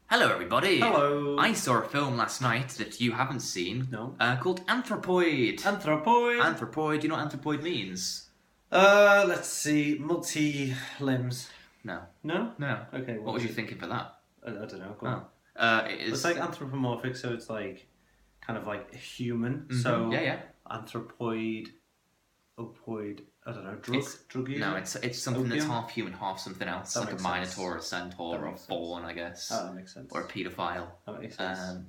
Hello, everybody. Hello. I saw a film last night that you haven't seen. No. Called Anthropoid. Anthropoid. Anthropoid. Do you know what anthropoid means? Let's see. Multi-limbs. No. No? No. Okay. What was you thinking for that? I don't know. Go Oh. on. It is. It's like anthropomorphic, so it's like kind of like a human. Mhm. So yeah. anthropoid, opoid. I don't know. Drug user? No, it's something that's Opium? half human, half something else, That like a makes minotaur, sense. a centaur, That or a makes sense. fawn, I guess, Oh, that makes sense. or a paedophile. That makes sense.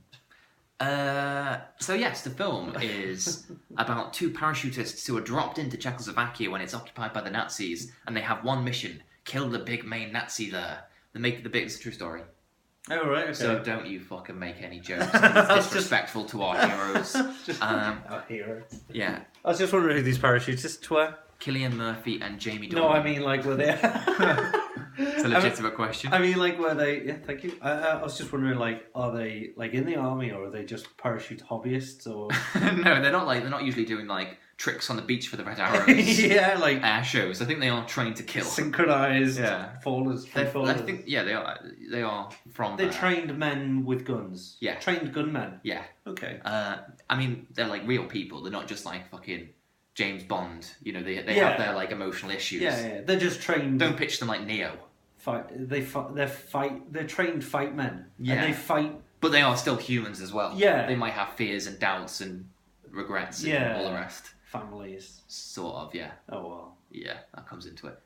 So yes, the film is about two parachutists who are dropped into Czechoslovakia when it's occupied by the Nazis, and they have one mission: kill the big main Nazi there. It's a true story. Oh, right. Okay. So don't you fucking make any jokes. It's disrespectful to our heroes. Our heroes. Yeah, I was just wondering who these parachutists were. Cillian Murphy and Jamie No, Dornan. I mean, like, were they... It's a legitimate question. I mean, like, were they... Yeah, thank you. I was just wondering, like, are they, like, in the army, or are they just parachute hobbyists, or... No, they're not usually doing, like, tricks on the beach for the Red Arrows. Yeah, like... Air shows. I think they are trained to kill. Synchronized Yeah. fallers. I think, yeah, they are from They're there. trained men with guns. Yeah. Trained gunmen. Yeah. Okay. I mean, they're, like, real people. They're not just, like, fucking James Bond. You know, they Yeah. have their, like, emotional issues. Yeah. They're just trained... Don't pitch them like Neo. They're trained fight men. Yeah. And they fight... But they are still humans as well. Yeah. They might have fears and doubts and regrets and Yeah. all the rest. Families. Sort of, yeah. Oh, well. Yeah, that comes into it.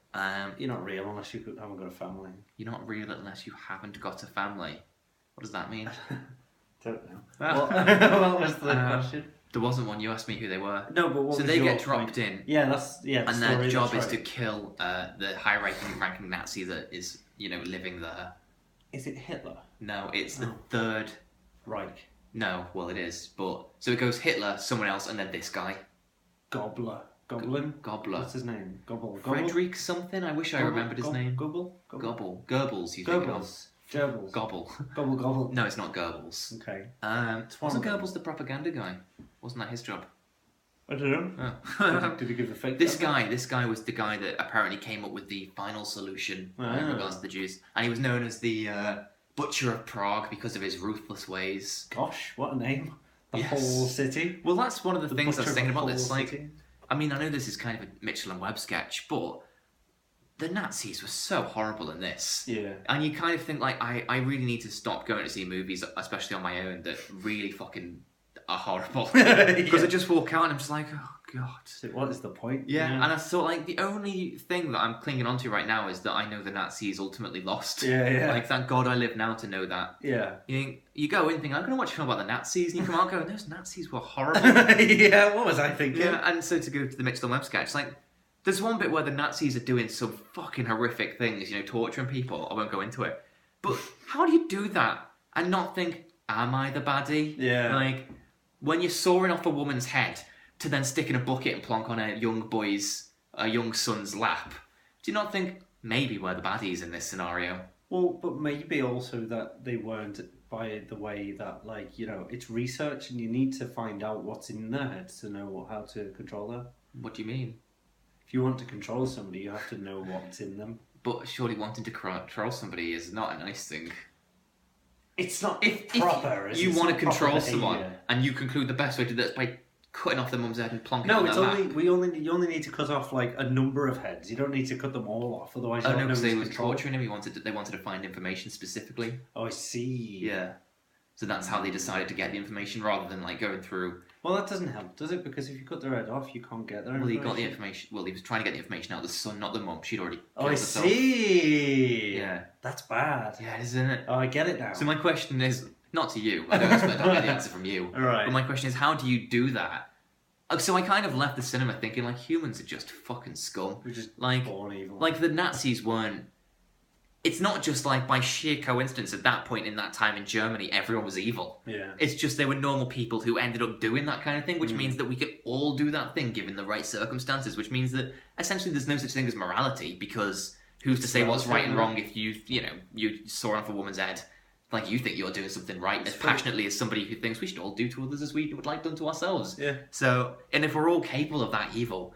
You're not real unless you haven't got a family. You're not real unless you haven't got a family. What does that mean? Don't know. Ah. What was the question? There wasn't one. You asked me who they were. No, but what So was they your get dropped point? in, Yeah, that's the and story, their job that's is to right. kill the high-ranking Nazi that is, living there. Is it Hitler? No, it's the Oh. third. Reich. No, well, it is. But so it goes Hitler, someone else, and then this guy, Gobbler. Goblin? Gobbler. What's his name? Gobble. Frederick something. I wish I remembered his name. Gobble? Goebbels. You think of? Goebbels. Gerbils. Gobble. Gobble. No, it's not Goebbels. Okay. Wasn't one of them. Goebbels the propaganda guy? Wasn't that his job? I don't know. Oh. Did he give a fake? This guy was the guy that apparently came up with the final solution in Ah. regards to the Jews, and he was known as the Butcher of Prague because of his ruthless ways. Gosh, what a name. The Yes. whole city. Well, that's one of the things I was butcher thinking of the about this. whole Like, city. I mean, I know this is kind of a Mitchell and Webb sketch, but the Nazis were so horrible in this. Yeah. And you kind of think, like, I really need to stop going to see movies, especially on my own, that really fucking are horrible. Because I just walk out and I'm just like, oh, God. So what is the point? Yeah, and I thought, like, the only thing that I'm clinging onto right now is that I know the Nazis ultimately lost. Yeah. Like, thank God I live now to know that. Yeah. You go in thinking, I'm going to watch a film about the Nazis, and you come out going, those Nazis were horrible. Yeah, what was I thinking? Yeah, and so to go to the Mitchell and Webb sketch, like, there's one bit where the Nazis are doing some fucking horrific things, torturing people. I won't go into it. But how do you do that and not think, am I the baddie? Yeah. Like, when you're sawing off a woman's head to then stick in a bucket and plonk on a young son's lap, do you not think, maybe we're the baddies in this scenario? Well, but maybe also that they weren't by the way that, like, it's research and you need to find out what's in their heads to know how to control them. What do you mean? If you want to control somebody, you have to know what's in them. But surely wanting to control somebody is not a nice thing. It's not If proper. you want to control someone and you conclude the best way to do that is by cutting off their mum's head and plonking it No, on it's their only lap. you only need to cut off like a number of heads. You don't need to cut them all off, otherwise you Oh don't no, know because they who's were controlling. torturing him. They wanted to find information specifically. Oh, I see. Yeah. So that's how they decided to get the information rather than like going through. Well, that doesn't help, does it? Because if you cut their head off, you can't get their Well, he information. got the information. Well, he was trying to get the information out of the son, not the mum. She'd already. Oh, killed I herself. see. Yeah. That's bad. Yeah, isn't it? Oh, I get it now. So my question is not to you. I don't expect I'll get the answer from you. All right. But my question is, how do you do that? So I kind of left the cinema thinking like humans are just fucking scum. We're just Like, born evil. like the Nazis weren't. It's not just like by sheer coincidence at that point in that time in Germany everyone was evil. Yeah. It's just they were normal people who ended up doing that kind of thing, which means that we could all do that thing given the right circumstances, which means that essentially there's no such thing as morality because who's to say what's right and wrong if you saw off a woman's head like you think you're doing something right as passionately as somebody who thinks we should all do to others as we would like done to ourselves. Yeah. So, and if we're all capable of that evil,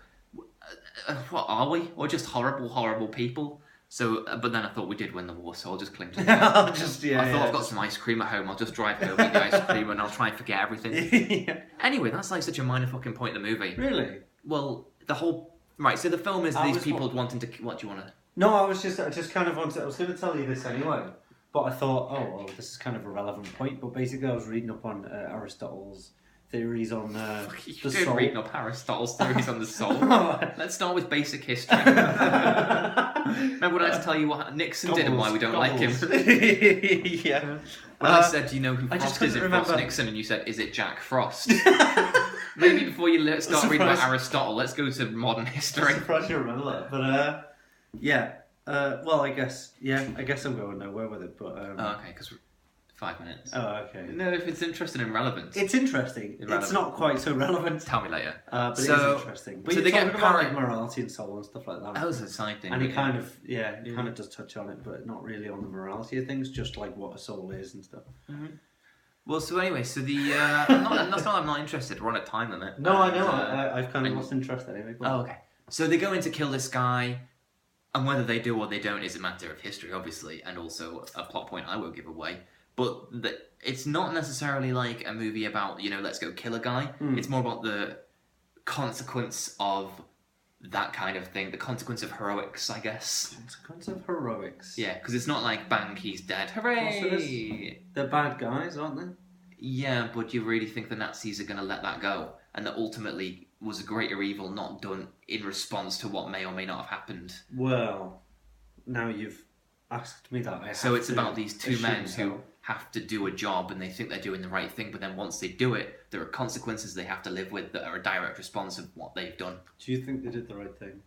what are we? We're just horrible, horrible people. So, but then I thought we did win the war, so I'll just cling to it. I'll I thought I've got some ice cream at home. I'll just drive home, eat the ice cream, and I'll try and forget everything. Yeah. Anyway, that's like such a minor fucking point in the movie. Really? Well, the whole right. So the film is these people wanting to. What do you want to? No, I just kind of wanted. I was going to tell you this anyway, but I thought, oh well, this is kind of a relevant point. But basically, I was reading up on Aristotle's theories on the soul. Reading up Aristotle's theories on the soul. Let's start with basic history. Remember when I had to tell you what Nixon did and why we don't like him? Yeah. When I said, do you know who Frost is in Frost Nixon? And you said, is it Jack Frost? Maybe before you start reading about Aristotle, let's go to modern history. I'm surprised you remember that. But, yeah. Well, I guess I'm going nowhere with it, but... Oh, okay, because we're 5 minutes. Oh, okay. No, if it's interesting and relevant. It's interesting. It's not quite so relevant. Tell me later. But it is interesting. But so you're they talking get about like morality and soul and stuff like that. That was a side thing. And he kind of, he kind of does touch on it, but not really on the morality of things, just like what a soul is and stuff. Mm-hmm. Well, so anyway, so the... that's not I'm not interested. We're on a time limit. No, I know. I've kind of lost interest anyway. Oh, okay. So they go in to kill this guy, and whether they do or they don't is a matter of history, obviously, and also a plot point I won't give away. But it's not necessarily like a movie about, let's go kill a guy. It's more about the consequence of that kind of thing. The consequence of heroics, I guess. Consequence of heroics. Yeah, because it's not like, bang, he's dead. Hooray! They're bad guys, aren't they? Yeah, but you really think the Nazis are going to let that go? And that ultimately was a greater evil not done in response to what may or may not have happened. Well, now you've asked me that. So it's about these two men who have to do a job and they think they're doing the right thing, but then once they do it, there are consequences they have to live with that are a direct response of what they've done. Do you think they did the right thing?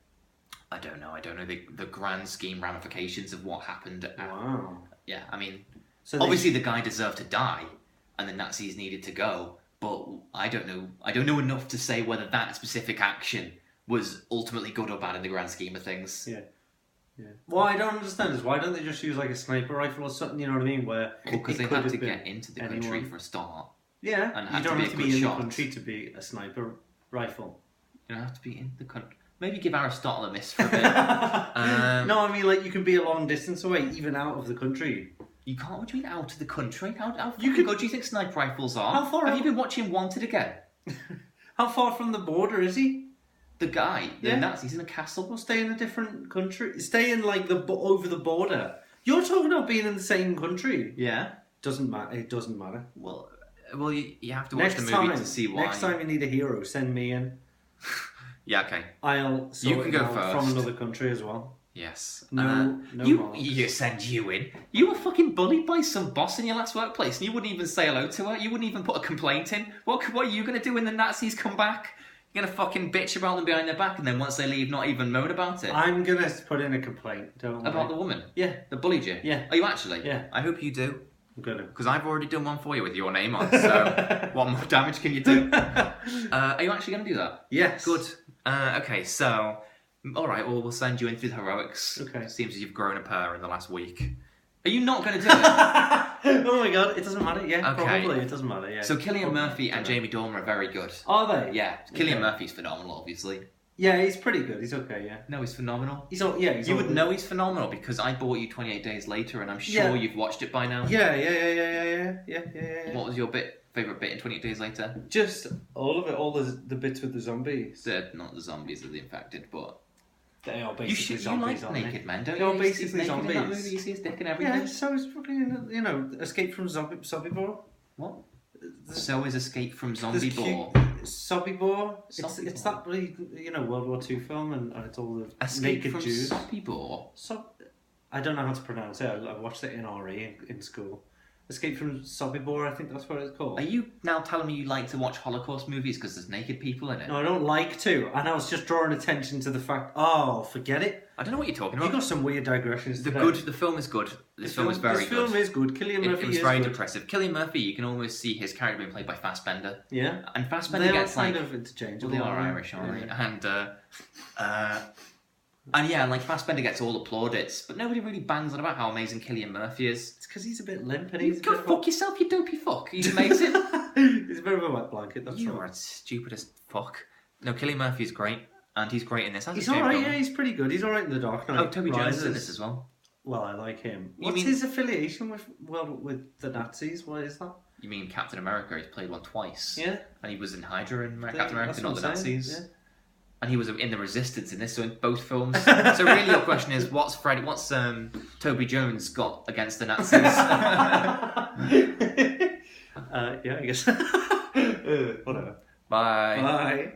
I don't know the grand scheme ramifications of what happened. Wow. Yeah, I mean, obviously the guy deserved to die and the Nazis needed to go, but I don't know enough to say whether that specific action was ultimately good or bad in the grand scheme of things. Yeah. Yeah. What I don't understand is why don't they just use like a sniper rifle or something? You know what I mean? Where because they have to get into the country for a start. Yeah, and you don't have to be in the country to be a sniper rifle. You don't have to be in the country. Maybe give Aristotle a miss for a bit. No, I mean like you can be a long distance away, even out of the country. You can't. What do you mean out of the country? How good do you think sniper rifles are? How far? Have you been watching Wanted again? How far from the border is he? The guy, the Nazis in a castle. Well, stay in a different country. Stay in like over the border. You're talking about being in the same country. Yeah. Doesn't matter. It doesn't matter. Well, you have to watch the movie to see why. Next time you need a hero, send me in. Yeah. Okay. I'll sort you can go first from another country as well. Yes. No. You send you in. You were fucking bullied by some boss in your last workplace, and you wouldn't even say hello to her. You wouldn't even put a complaint in. What are you going to do when the Nazis come back? You're going to fucking bitch about them behind their back and then once they leave not even moan about it? I'm going to put in a complaint, don't worry. About the woman? Yeah. That bullied you? Yeah. Are you actually? Yeah. I hope you do. I'm going to. Because I've already done one for you with your name on, so what more damage can you do? Are you actually going to do that? Yes. Good. Okay, so... Alright, well, we'll send you in through the heroics. Okay. Seems as you've grown a pair in the last week. Are you not going to do it? Oh my god, it doesn't matter. Yeah, okay. Probably. It doesn't matter, yeah. So Cillian Murphy and Jamie Dornan are very good. Are they? Yeah. Cillian Murphy's phenomenal, obviously. Yeah, he's pretty good. He's okay, yeah. No, he's phenomenal. You would know he's phenomenal because I bought you 28 Days Later and I'm sure you've watched it by now. Yeah. What was your favourite bit in 28 Days Later? Just all of it, all the bits with the zombies. They're not the zombies, they're the infected, but... They are basically zombies, you like naked men, don't you? They're basically zombies. In that movie, you see his dick and everything. Yeah, so is fucking, Escape from Sobibor. What? So is Escape from Zombie-Bor. Sobibor. It's that bloody, World War II film and it's all the Escape naked from Jews. Sobibor? I don't know how to pronounce it. I watched it in RE in school. Escape from Sobibor, I think that's what it's called. Are you now telling me you like to watch Holocaust movies because there's naked people in it? No, I don't like to. And I was just drawing attention to the fact, forget it. I don't know what you're talking about. You got some weird digressions today. The film is good. This film is very good. This film is good. Cillian Murphy is good. It was very depressive. Cillian Murphy, you can almost see his character being played by Fassbender. Yeah. And Fassbender gets kind of interchangeable. Well, they are Irish, aren't they? And yeah, like Fassbender gets all the plaudits, but nobody really bangs on about how amazing Cillian Murphy is. It's because he's a bit limp and he's Go fuck yourself, you dopey fuck. He's amazing. He's a bit of a wet blanket, that's You are stupid as fuck. No, Cillian Murphy's great. and he's great in this. He's alright, yeah, he's pretty good. He's alright in The Dark Knight. Oh, Toby Jones is in this as well. Well, I like him. You What's mean- his affiliation with the Nazis? What is that? You mean Captain America? He's played one twice. Yeah. And he was in Hydra in Captain America, That's not what the I'm saying, Nazis. yeah. And he was in the Resistance in this, so in both films. So really, your question is, what's Toby Jones got against the Nazis? Yeah, I guess. Whatever. Bye. Bye.